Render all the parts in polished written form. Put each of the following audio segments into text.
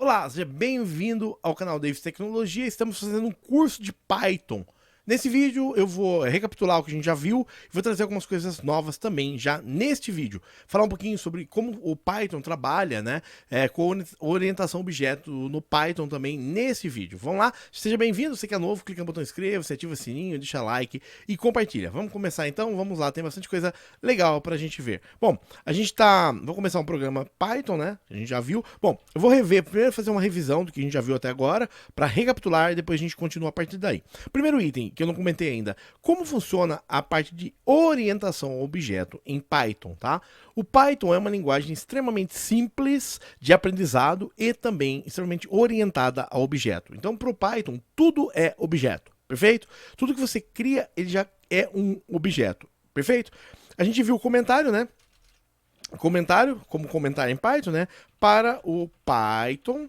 Olá, seja bem-vindo ao canal Davis Tecnologia. Estamos fazendo um curso de Python. Nesse vídeo eu vou recapitular o que a gente já viu e vou trazer algumas coisas novas também já neste vídeo. Falar um pouquinho sobre como o Python trabalha, né, com orientação objeto no Python também nesse vídeo. Vamos lá, seja bem-vindo, você que é novo, clica no botão inscreva-se, ativa o sininho, deixa like e compartilha. Vamos começar então? Vamos lá, tem bastante coisa legal pra gente ver. Bom, vou começar um programa Python, né, a gente já viu. Bom, eu vou primeiro fazer uma revisão do que a gente já viu até agora, para recapitular e depois a gente continua a partir daí. Primeiro item, que eu não comentei ainda, como funciona a parte de orientação ao objeto em Python, tá? O Python é uma linguagem extremamente simples de aprendizado e também extremamente orientada ao objeto. Então, para o Python, tudo é objeto, perfeito? Tudo que você cria, ele já é um objeto, perfeito? A gente viu o comentário, né? Comentário, como comentar em Python, né? Para o Python,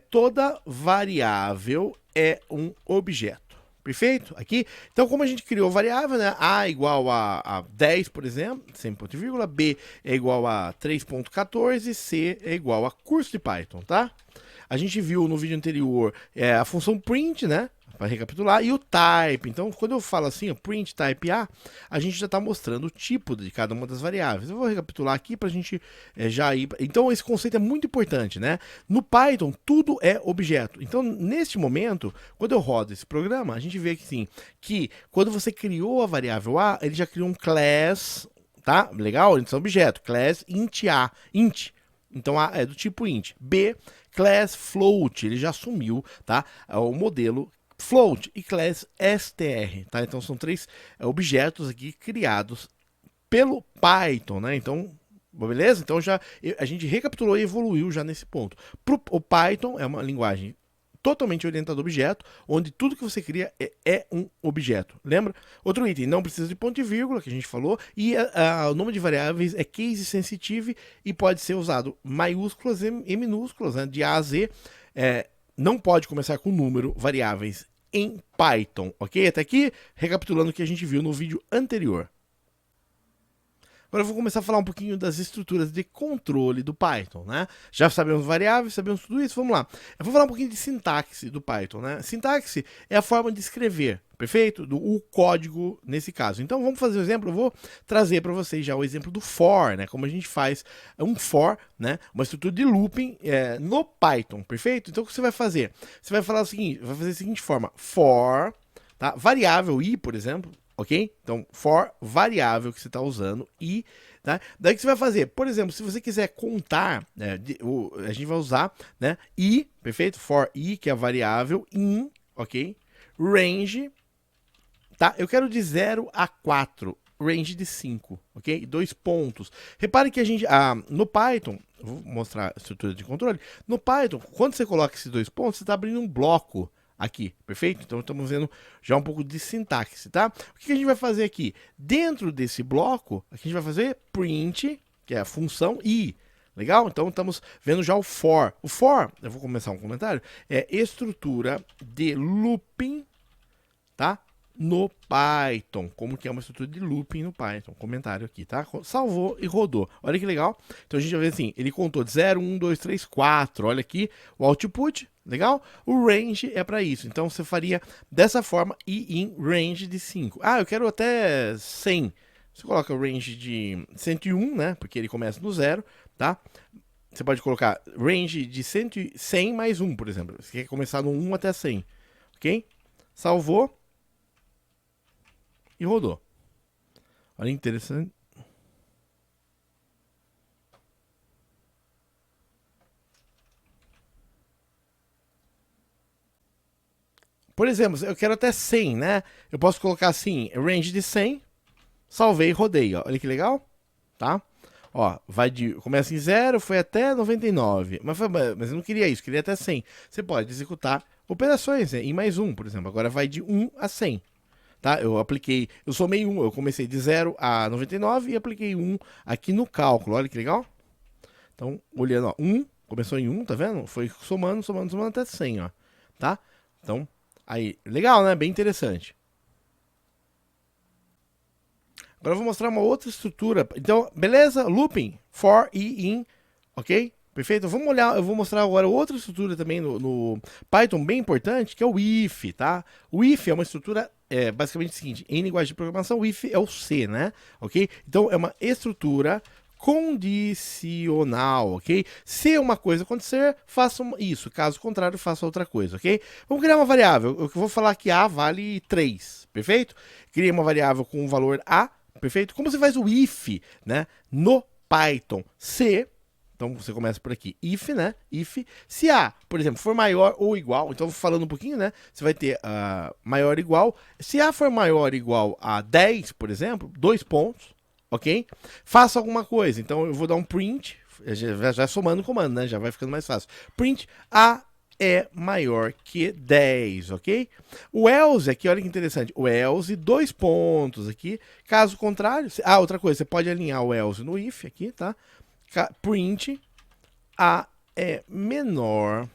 toda variável é um objeto. Perfeito? Aqui. Então, como a gente criou variável, né? A igual a 10, por exemplo, sem ponto e vírgula, B é igual a 3.14, C é igual a curso de Python, tá? A gente viu no vídeo anterior a função print, né? Para recapitular, e o type. Então, quando eu falo assim, ó, print type a gente já está mostrando o tipo de cada uma das variáveis. Eu vou recapitular aqui para a gente já ir. Então, esse conceito é muito importante, né? No Python, tudo é objeto. Então, neste momento, quando eu rodo esse programa, a gente vê que sim, que quando você criou a variável a, ele já criou um class, tá? Legal? Então, objeto, class int a, int. Então, a é do tipo int. B, class float, ele já assumiu, tá? O modelo float e class str, tá? Então são três objetos aqui criados pelo Python, né? Então, beleza? Então a gente recapitulou e evoluiu já nesse ponto. O Python é uma linguagem totalmente orientada a objeto, onde tudo que você cria é um objeto. Lembra? Outro item, não precisa de ponto e vírgula, que a gente falou, e o nome de variáveis é case sensitive e pode ser usado maiúsculas e minúsculas, né? De A a Z. Não pode começar com número, variáveis em Python, ok? Até aqui, recapitulando o que a gente viu no vídeo anterior. Agora eu vou começar a falar um pouquinho das estruturas de controle do Python, né? Já sabemos variáveis, sabemos tudo isso, vamos lá. Eu vou falar um pouquinho de sintaxe do Python, né? Sintaxe é a forma de escrever, perfeito? O código nesse caso. Então vamos fazer um exemplo, eu vou trazer para vocês já o exemplo do for, né? Como a gente faz um for, né? Uma estrutura de looping no Python, perfeito? Então o que você vai fazer? Você vai falar o seguinte, vai fazer da seguinte forma, for, tá? Variável i, por exemplo, ok? Então, for variável que você está usando e, tá? Daí que você vai fazer, por exemplo, se você quiser contar, a gente vai usar, né? I, perfeito? For i, que é a variável, in, ok? Range, tá? Eu quero de 0 a 4, range de 5, ok? 2 pontos. Repare que a gente, no Python, vou mostrar a estrutura de controle, no Python, quando você coloca esses 2 pontos, você está abrindo um bloco aqui, perfeito? Então estamos vendo já um pouco de sintaxe, tá? O que a gente vai fazer aqui? Dentro desse bloco, a gente vai fazer print, que é a função i. Legal? Então estamos vendo já o for. O for, eu vou começar um comentário, é estrutura de looping, tá? No Python, como que é uma estrutura de looping no Python, comentário aqui, tá? Salvou e rodou, olha que legal. Então a gente vai ver assim, ele contou de 0, 1, 2, 3, 4, olha aqui o output, legal? O range é para isso, então você faria dessa forma e em range de 5. Ah, eu quero até 100, você coloca o range de 101, né? Porque ele começa no 0, tá? Você pode colocar range de 100 mais 1, por exemplo, você quer começar no 1 até 100, ok? Salvou e rodou. Olha que interessante. Por exemplo, eu quero até 100, né? Eu posso colocar assim, range de 100, salvei e rodei, ó. Olha que legal, tá? Ó, começa em 0, foi até 99, mas eu não queria isso, queria até 100. Você pode executar operações em mais 1, por exemplo. Agora vai de 1 a 100. Tá? Eu somei 1, eu comecei de 0 a 99 e apliquei 1 aqui no cálculo, olha que legal. Então, olhando, ó, 1, começou em 1, tá vendo? Foi somando, somando, somando até 100, ó, tá? Então, aí, legal, né? Bem interessante. Agora eu vou mostrar uma outra estrutura. Então, beleza? Looping, for e in, ok? Perfeito? Vamos olhar, eu vou mostrar agora outra estrutura também no Python bem importante, que é o if, tá? O if é uma estrutura, basicamente o seguinte, em linguagem de programação, o if é o C, né? Ok? Então é uma estrutura condicional, ok? Se uma coisa acontecer, faça isso, caso contrário, faça outra coisa, ok? Vamos criar uma variável, eu vou falar que A vale 3, perfeito? Criei uma variável com o valor A, perfeito? Como você faz o if, né? No Python, se... Então você começa por aqui, if, né? If, se A, por exemplo, for maior ou igual, então falando um pouquinho, né? Você vai ter maior ou igual. Se A for maior ou igual a 10, por exemplo, 2 pontos, ok? Faça alguma coisa. Então eu vou dar um print, já somando o comando, né? Já vai ficando mais fácil. Print A é maior que 10, ok? O else aqui, olha que interessante. O else, 2 pontos aqui. Caso contrário, outra coisa, você pode alinhar o else no if aqui, tá? Print A é menor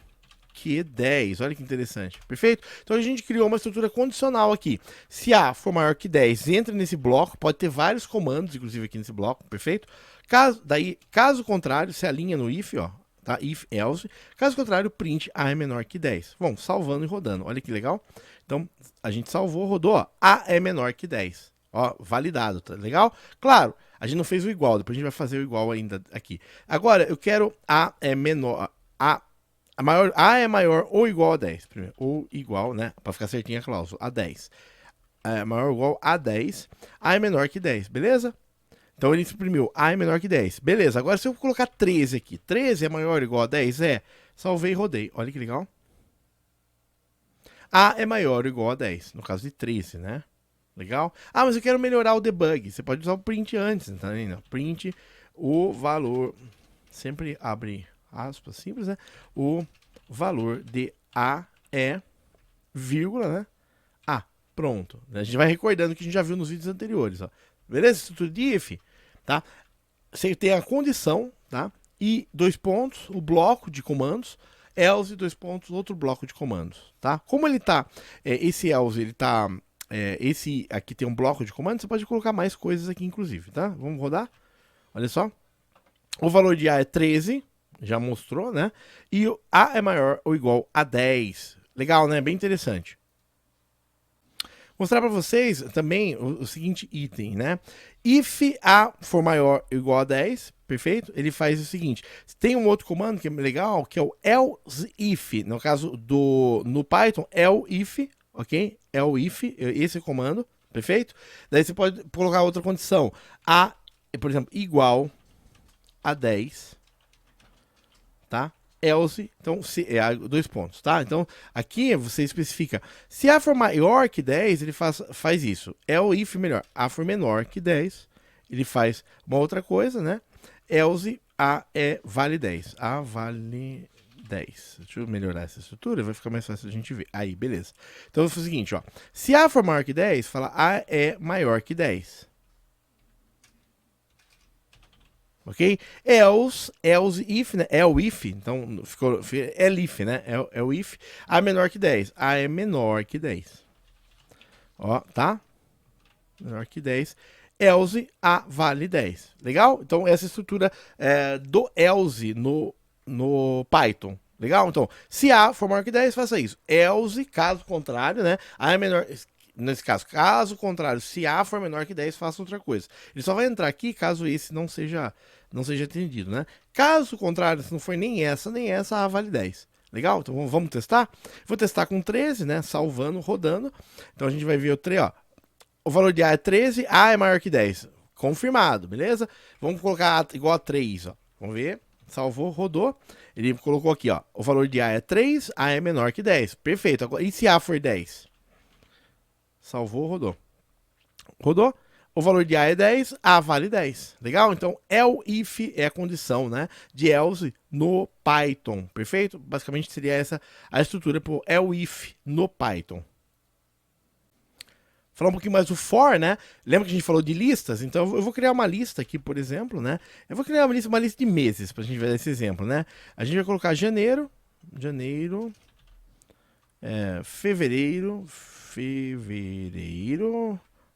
que 10. Olha que interessante. Perfeito? Então a gente criou uma estrutura condicional aqui. Se A for maior que 10, entra nesse bloco. Pode ter vários comandos, inclusive aqui nesse bloco. Perfeito? Caso contrário, se alinha no if, ó. Tá? If, else. Caso contrário, print A é menor que 10. Bom, salvando e rodando. Olha que legal. Então a gente salvou, rodou. Ó, A é menor que 10. Ó, validado, tá legal? Claro, a gente não fez o igual, depois a gente vai fazer o igual ainda aqui. Agora, eu quero A é menor, A é maior ou igual a 10. Primeiro, ou igual, né? Para ficar certinho a cláusula, a 10. A é maior ou igual a 10. A é menor que 10, beleza? Então ele imprimiu A é menor que 10. Beleza, agora se eu colocar 13 aqui, 13 é maior ou igual a 10? Salvei e rodei. Olha que legal. A é maior ou igual a 10, no caso de 13, né? Legal? Mas eu quero melhorar o debug. Você pode usar o print antes, tá vendo? Print o valor. Sempre abre aspas simples, né? O valor de A é vírgula, né? Pronto. A gente vai recordando o que a gente já viu nos vídeos anteriores, ó. Beleza? Estrutura de if, tá? Você tem a condição, tá? E 2 pontos, o bloco de comandos. Else, 2 pontos, outro bloco de comandos, tá? Como ele tá, esse else, ele tá... esse aqui tem um bloco de comando, você pode colocar mais coisas aqui, inclusive, tá? Vamos rodar? Olha só. O valor de A é 13, já mostrou, né? E o A é maior ou igual a 10. Legal, né? Bem interessante. Mostrar para vocês também o seguinte item, né? If A for maior ou igual a 10, perfeito? Ele faz o seguinte, tem um outro comando que é legal, que é o else if. No caso no Python, if, ok? If, esse é o comando, perfeito? Daí você pode colocar outra condição. A, por exemplo, igual a 10, tá? Else, então, 2 pontos, tá? Então, aqui você especifica, se A for maior que 10, ele faz isso. If melhor, A for menor que 10, ele faz uma outra coisa, né? Else, A vale 10. A vale 10. Deixa eu melhorar essa estrutura, vai ficar mais fácil a gente ver. Aí, beleza. Então, eu vou fazer o seguinte, ó. Se A for maior que 10, fala A é maior que 10. Ok? Else if, né? If, então ficou if, né? If, A é menor que 10. A é menor que 10. Ó, tá? Menor que 10. Else, A vale 10. Legal? Então, essa estrutura do else no Python. Legal? Então, se A for maior que 10, faça isso. Else, caso contrário, né? A é menor... Nesse caso contrário, se A for menor que 10, faça outra coisa. Ele só vai entrar aqui caso esse não seja atendido, né? Caso contrário, se não for nem essa, A vale 10. Legal? Então vamos testar? Vou testar com 13, né? Salvando, rodando. Então a gente vai ver o 3, ó. O valor de A é 13, A é maior que 10. Confirmado, beleza? Vamos colocar A igual a 3, ó. Vamos ver. Salvou, rodou. Ele colocou aqui, ó. O valor de A é 3, A é menor que 10. Perfeito. Agora, e se A for 10? Salvou, rodou. Rodou. O valor de A é 10, A vale 10. Legal? Então, if é a condição, né, de else no Python. Perfeito? Basicamente seria essa a estrutura para o if no Python. Falar um pouquinho mais do for, né? Lembra que a gente falou de listas? Então eu vou criar uma lista aqui, por exemplo, né? Eu vou criar uma lista de meses, para a gente ver esse exemplo, né? A gente vai colocar janeiro, fevereiro,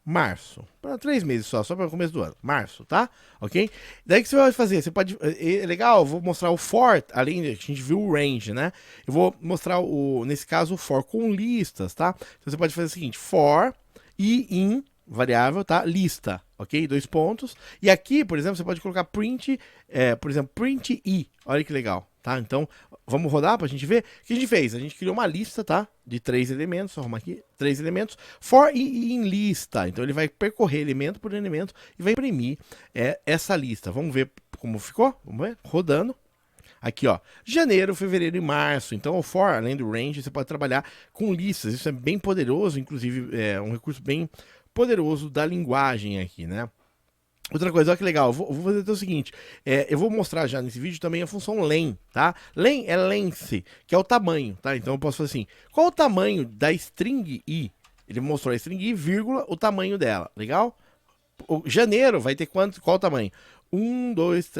março. Para 3 meses só para o começo do ano. Março, tá? Ok? Daí o que você vai fazer? Você pode. É legal, eu vou mostrar o for, além de a gente viu o range, né? Eu vou mostrar, nesse caso, o for com listas, tá? Então você pode fazer o seguinte: for e in variável, tá? Lista, ok? 2 pontos. E aqui, por exemplo, você pode colocar print, por exemplo, print i. Olha que legal, tá? Então, vamos rodar pra gente ver. O que a gente fez? A gente criou uma lista, tá? De 3 elementos, vou arrumar aqui, 3 elementos, for e in lista. Então, ele vai percorrer elemento por elemento e vai imprimir essa lista. Vamos ver como ficou? Vamos ver? Rodando. Aqui, ó, janeiro, fevereiro e março. Então, o for, além do range, você pode trabalhar com listas. Isso é bem poderoso, inclusive é um recurso bem poderoso da linguagem aqui, né? Outra coisa, olha que legal, eu vou fazer o seguinte, eu vou mostrar já nesse vídeo também a função len, tá? Len é length, que é o tamanho, tá? Então eu posso fazer assim, qual o tamanho da string i? Ele mostrou a string i, vírgula, o tamanho dela, legal? O janeiro vai ter qual o tamanho? 1, 2,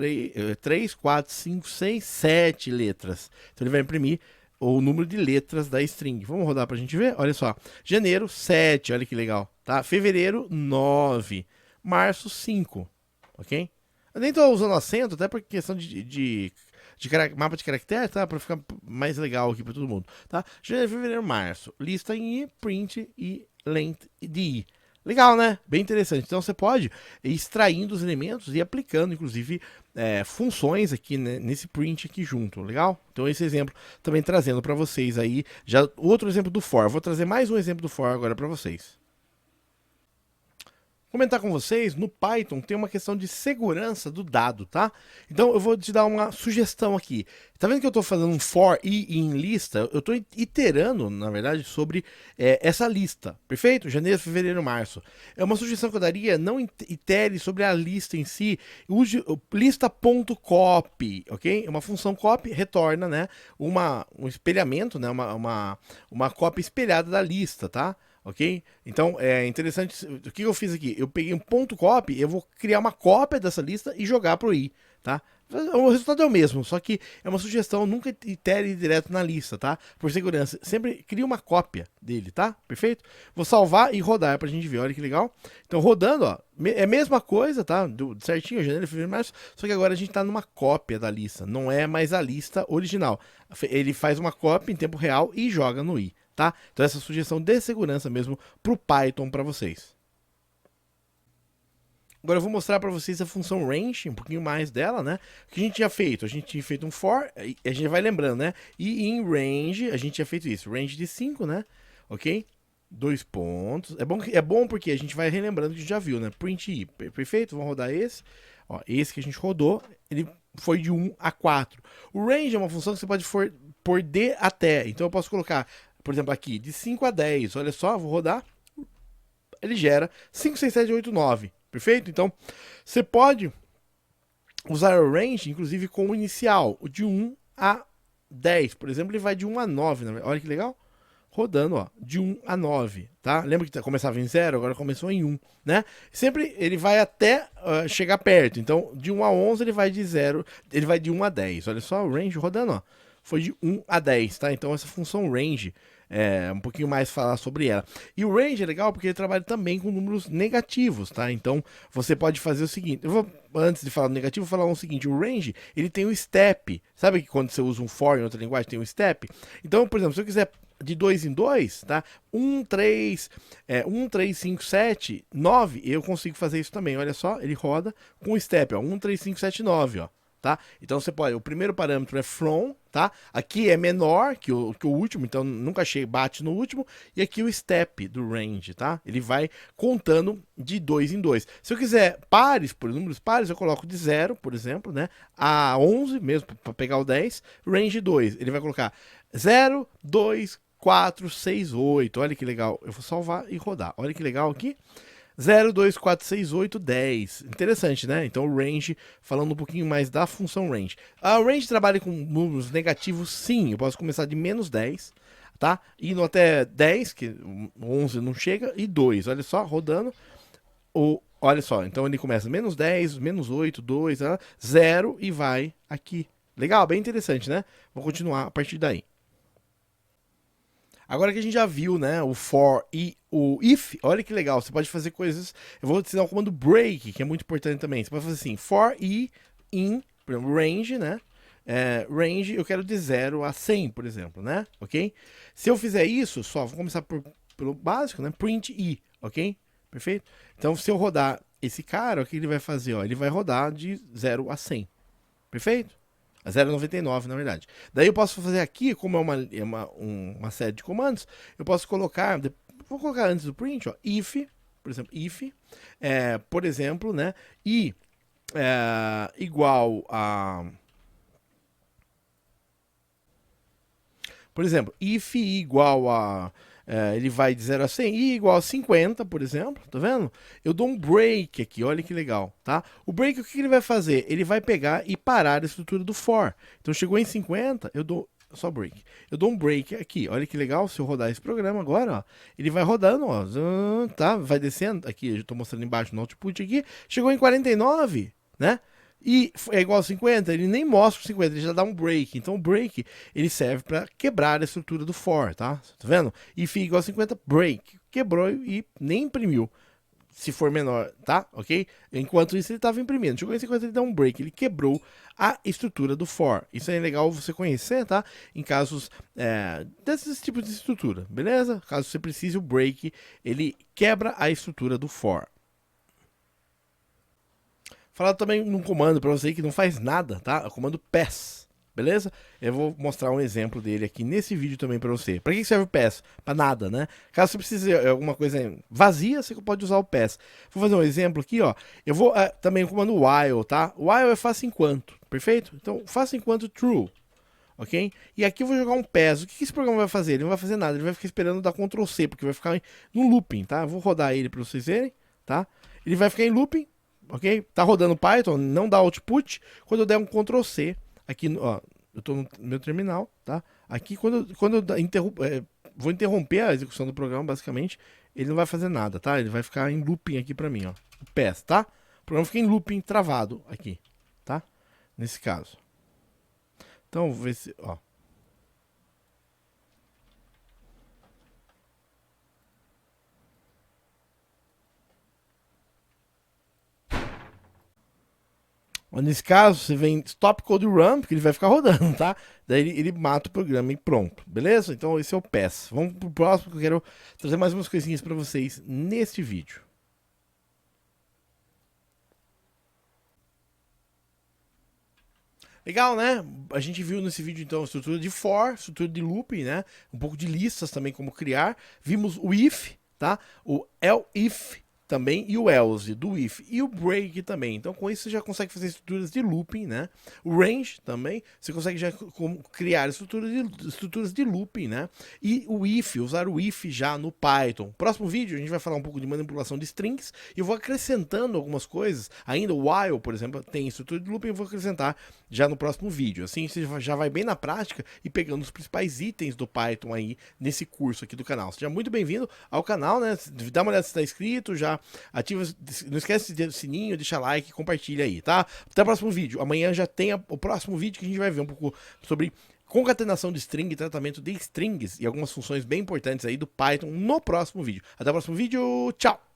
3, 4, 5, 6, 7 letras. Então ele vai imprimir o número de letras da string. Vamos rodar pra gente ver? Olha só. Janeiro, 7. Olha que legal. Tá? Fevereiro, 9. Março, 5. Ok? Eu nem tô usando acento, até por questão de mapa de caractere, tá? Pra ficar mais legal aqui pra todo mundo. Tá? Janeiro, fevereiro, março. Lista em i, print e length de i. Legal, né? Bem interessante. Então você pode ir extraindo os elementos e aplicando, inclusive, funções aqui, né, nesse print aqui junto. Legal? Então esse exemplo também trazendo para vocês aí. Já outro exemplo do for. Vou trazer mais um exemplo do for agora para vocês. Comentar com vocês, no Python tem uma questão de segurança do dado, tá? Então eu vou te dar uma sugestão aqui. Tá vendo que eu estou fazendo um for e in lista? Eu estou iterando, na verdade, sobre essa lista, perfeito? Janeiro, fevereiro, março. É uma sugestão que eu daria, não itere sobre a lista em si, use lista.copy, ok? Uma função copy retorna, né, um espelhamento, né, uma cópia espelhada da lista, tá? Ok? Então é interessante. O que eu fiz aqui? Eu peguei um ponto copy, eu vou criar uma cópia dessa lista e jogar pro i, tá? O resultado é o mesmo, só que é uma sugestão, nunca itere direto na lista, tá? Por segurança, sempre cria uma cópia dele, tá? Perfeito? Vou salvar e rodar pra gente ver, olha que legal. Então rodando, ó, é a mesma coisa, tá? Certinho, janeiro, fevereiro, março, só que agora a gente tá numa cópia da lista, não é mais a lista original. Ele faz uma cópia em tempo real e joga no i. Tá? Então essa sugestão de segurança mesmo para o Python para vocês. Agora eu vou mostrar para vocês a função range, um pouquinho mais dela, né? O que a gente tinha feito? A gente tinha feito um for, a gente vai lembrando, né? E em range, a gente tinha feito isso, range de 5, né? Ok? 2 pontos. É bom porque a gente vai relembrando que a gente já viu, né? Print i, perfeito? Vamos rodar esse. Ó, esse que a gente rodou, ele foi de 1 a 4. O range é uma função que você pode pôr de até. Então eu posso colocar, por exemplo, aqui, de 5 a 10. Olha só, vou rodar. Ele gera 5, 6, 7, 8, 9. Perfeito? Então, você pode usar o range, inclusive, com o inicial. O de 1 a 10. Por exemplo, ele vai de 1 a 9. Olha que legal. Rodando, ó, de 1 a 9, tá? Lembra que começava em 0, agora começou em 1, né? Sempre ele vai até chegar perto. Então, de 1 a 11 ele vai de 0, ele vai de 1 a 10. Olha só o range rodando, ó. Foi de 1 a 10, tá? Então essa função range, um pouquinho mais falar sobre ela. E o range é legal porque ele trabalha também com números negativos, tá? Então você pode fazer o seguinte, antes de falar do negativo, vou falar o seguinte, o range, ele tem o step. Sabe que quando você usa um for em outra linguagem tem um step? Então, por exemplo, se eu quiser de 2 em 2, tá? 1, 3, 5, 7, 9, eu consigo fazer isso também. Olha só, ele roda com o step, ó, 1, 3, 5, 7, 9, ó. Tá? Então você pode, o primeiro parâmetro é from, tá? Aqui é menor que o último, então nunca bate no último, e aqui o step do range, tá? Ele vai contando de 2 em 2. Se eu quiser pares, por números pares, eu coloco de 0, por exemplo, né? A 11, mesmo para pegar o 10, range 2. Ele vai colocar 0, 2, 4, 6, 8. Olha que legal. Eu vou salvar e rodar. Olha que legal aqui. 0, 2, 4, 6, 8, 10. Interessante, né? Então o range, falando um pouquinho mais da função range. A range trabalha com números negativos, sim. Eu posso começar de menos 10, tá? Indo até 10, que 11 não chega, e 2. Olha só, rodando. Olha só, então ele começa menos 10, menos 8, 2, 0 e vai aqui. Legal, bem interessante, né? Vou continuar a partir daí. Agora que a gente já viu, né, o for e o if, olha que legal, você pode fazer coisas, eu vou te ensinar o comando break, que é muito importante também, você pode fazer assim, for e in, por exemplo, range, né, range eu quero de 0 a 100, por exemplo, né, ok? Se eu fizer isso, só, vou começar pelo básico, né, print i, ok? Perfeito? Então, se eu rodar esse cara, o que ele vai fazer? Ó, ele vai rodar de 0 a 100, perfeito? A 0,99 na verdade. Daí eu posso fazer aqui, como é uma série de comandos, eu posso colocar, vou colocar antes do print, ó, if, por exemplo, if, por exemplo, né, i igual a, por exemplo, if i igual a, ele vai de 0 a 100, i igual a 50, por exemplo, tá vendo? Eu dou um break aqui, olha que legal, tá? O break, o que ele vai fazer? Ele vai pegar e parar a estrutura do for. Então chegou em 50, eu dou só break. Eu dou um break aqui, olha que legal, se eu rodar esse programa agora, ó, ele vai rodando, ó, tá? Vai descendo, aqui, eu tô mostrando embaixo no output aqui, chegou em 49, né? E é igual a 50, ele nem mostra o 50, ele já dá um break. Então o break, ele serve para quebrar a estrutura do for, tá? Tá vendo? If igual a 50, break. Quebrou e nem imprimiu, se for menor, tá? Ok? Enquanto isso ele estava imprimindo. Chegou em 50, ele dá um break, ele quebrou a estrutura do for. Isso é legal você conhecer, tá? Em casos desses tipos de estrutura, beleza? Caso você precise, o break, ele quebra a estrutura do for. Falar também num comando para você que não faz nada, tá? O comando pass, beleza? Eu vou mostrar um exemplo dele aqui nesse vídeo também para você. Para que serve o pass? Para nada, né? Caso você precise de alguma coisa vazia, você pode usar o pass. Vou fazer um exemplo aqui, ó. Eu vou também o comando while, tá? While é faça enquanto, perfeito? Então, faça enquanto true. Ok? E aqui eu vou jogar um pass. O que esse programa vai fazer? Ele não vai fazer nada, ele vai ficar esperando dar Ctrl C, porque vai ficar no looping, tá? Eu vou rodar ele para vocês verem, tá? Ele vai ficar em looping, ok? Tá rodando Python, não dá output. Quando eu der um Ctrl C, aqui, ó, eu tô no meu terminal, tá? Aqui, quando eu vou interromper a execução do programa, basicamente, ele não vai fazer nada, tá? Ele vai ficar em looping aqui para mim, ó. O pass, tá? O programa fica em looping travado aqui, tá? Nesse caso. Então, vou ver se, ó. Nesse caso, você vem stop code run, porque ele vai ficar rodando, tá? Daí ele mata o programa e pronto, beleza? Então esse é o pass. Vamos pro próximo, que eu quero trazer mais umas coisinhas para vocês neste vídeo. Legal, né? A gente viu nesse vídeo, então, a estrutura de for, estrutura de looping, né? Um pouco de listas também, como criar. Vimos o if, tá? O elif também, e o else, do if, e o break também. Então, com isso, você já consegue fazer estruturas de looping, né? O range também, você consegue já criar estruturas de looping, né? E o if, usar o if já no Python. Próximo vídeo, a gente vai falar um pouco de manipulação de strings, e eu vou acrescentando algumas coisas. Ainda o while, por exemplo, tem estrutura de looping, eu vou acrescentar já no próximo vídeo. Assim, você já vai bem na prática e pegando os principais itens do Python aí, nesse curso aqui do canal. Seja muito bem-vindo ao canal, né? Dá uma olhada se está inscrito, já ativa, não esquece de sininho, deixa like, compartilha aí, tá? Até o próximo vídeo. Amanhã já tem o próximo vídeo que a gente vai ver um pouco sobre concatenação de string, tratamento de strings e algumas funções bem importantes aí do Python no próximo vídeo. Até o próximo vídeo, tchau!